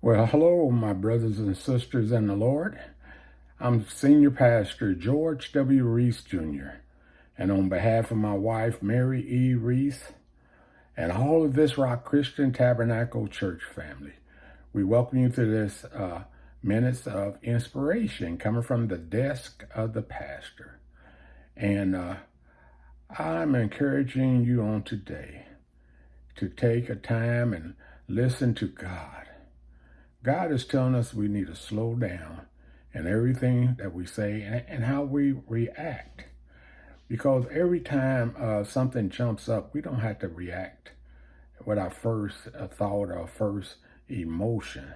Well, hello, my brothers and sisters in the Lord. I'm Senior Pastor George W. Reese Jr., and on behalf of my wife, Mary E. Reese, and all of this Rock Christian Tabernacle Church family, we welcome you to this Minutes of Inspiration coming from the desk of the pastor. And I'm encouraging you on today to take a time and listen to God. God is telling us we need to slow down in everything that we say and how we react. Because every time something jumps up, we don't have to react with our first thought or first emotion.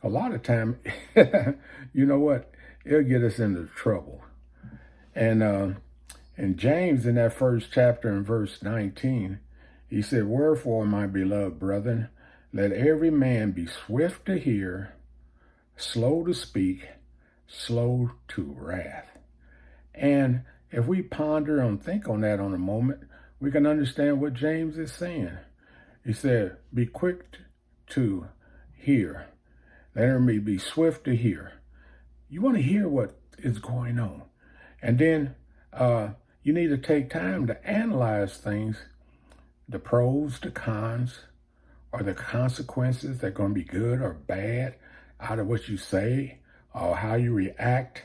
A lot of time, you know what? It'll get us into trouble. And James, in that first chapter in verse 19, he said, "Wherefore, my beloved brethren, let every man be swift to hear, slow to speak, slow to wrath." And if we ponder and think on that on a moment, we can understand what James is saying. He said, be quick to hear. Let every be swift to hear. You want to hear what is going on. And then you need to take time to analyze things, the pros, the cons, or the consequences that are going to be good or bad out of what you say or how you react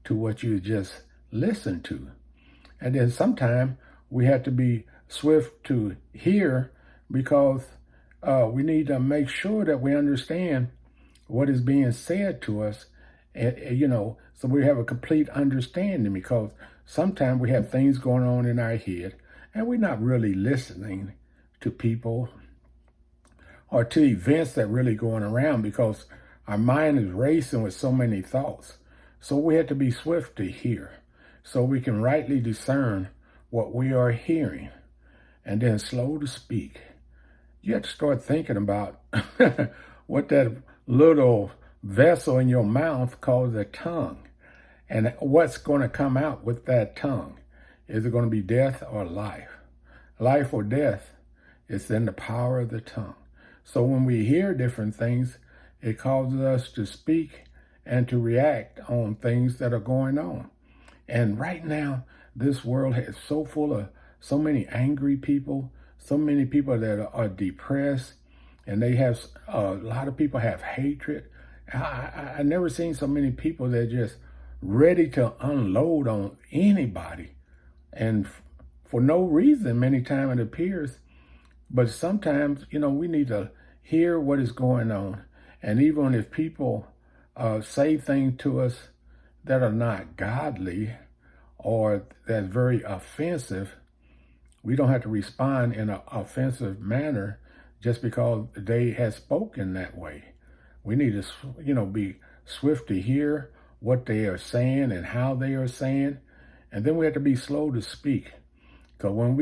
to what you just listened to. And then sometimes we have to be swift to hear because we need to make sure that we understand what is being said to us, so we have a complete understanding, because sometimes we have things going on in our head and we're not really listening to people or to events that really going around, because our mind is racing with so many thoughts. So we have to be swift to hear so we can rightly discern what we are hearing, and then slow to speak. You have to start thinking about what that little vessel in your mouth called the tongue, and what's going to come out with that tongue. Is it going to be death or life? Life or death is in the power of the tongue. So when we hear different things, it causes us to speak and to react on things that are going on. And right now, this world is so full of so many angry people, so many people that are depressed, and they have a lot of people have hatred. I never seen so many people that are just ready to unload on anybody, and for no reason. Many times it appears. But sometimes, we need to hear what is going on. And even if people say things to us that are not godly or that's very offensive, we don't have to respond in an offensive manner just because they have spoken that way. We need to, be swift to hear what they are saying and how they are saying. And then we have to be slow to speak. Because when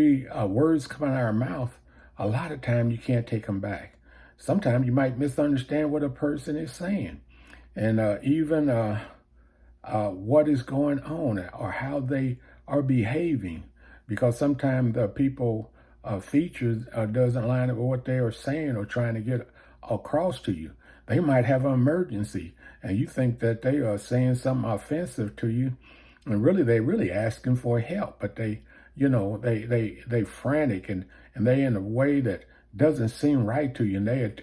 words come out of our mouth, a lot of time you can't take them back. Sometimes you might misunderstand what a person is saying, and even what is going on or how they are behaving, because sometimes the people features doesn't line up with what they are saying or trying to get across to you. They might have an emergency, and you think that they are saying something offensive to you, and really they're really asking for help, but they frantic and they in a way that doesn't seem right to you, and they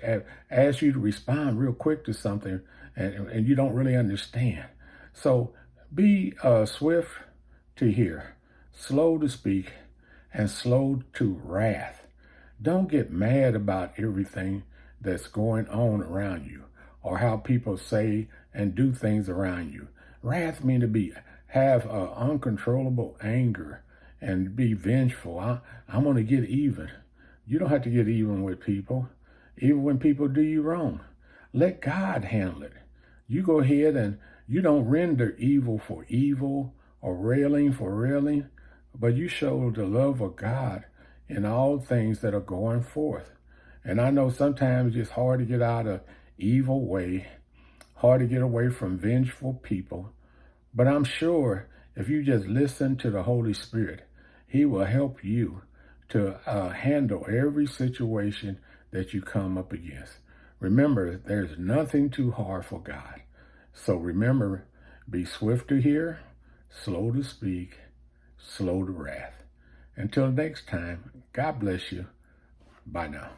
ask you to respond real quick to something, and you don't really understand. So be swift to hear, slow to speak, and slow to wrath. Don't get mad about everything that's going on around you or how people say and do things around you. Wrath means to have uncontrollable anger and be vengeful. I'm going to get even. You don't have to get even with people, even when people do you wrong. Let God handle it. You go ahead and you don't render evil for evil or railing for railing, but you show the love of God in all things that are going forth. And I know sometimes it's hard to get out of evil way, hard to get away from vengeful people, but I'm sure if you just listen to the Holy Spirit, He will help you to handle every situation that you come up against. Remember, there's nothing too hard for God. So remember, be swift to hear, slow to speak, slow to wrath. Until next time, God bless you. Bye now.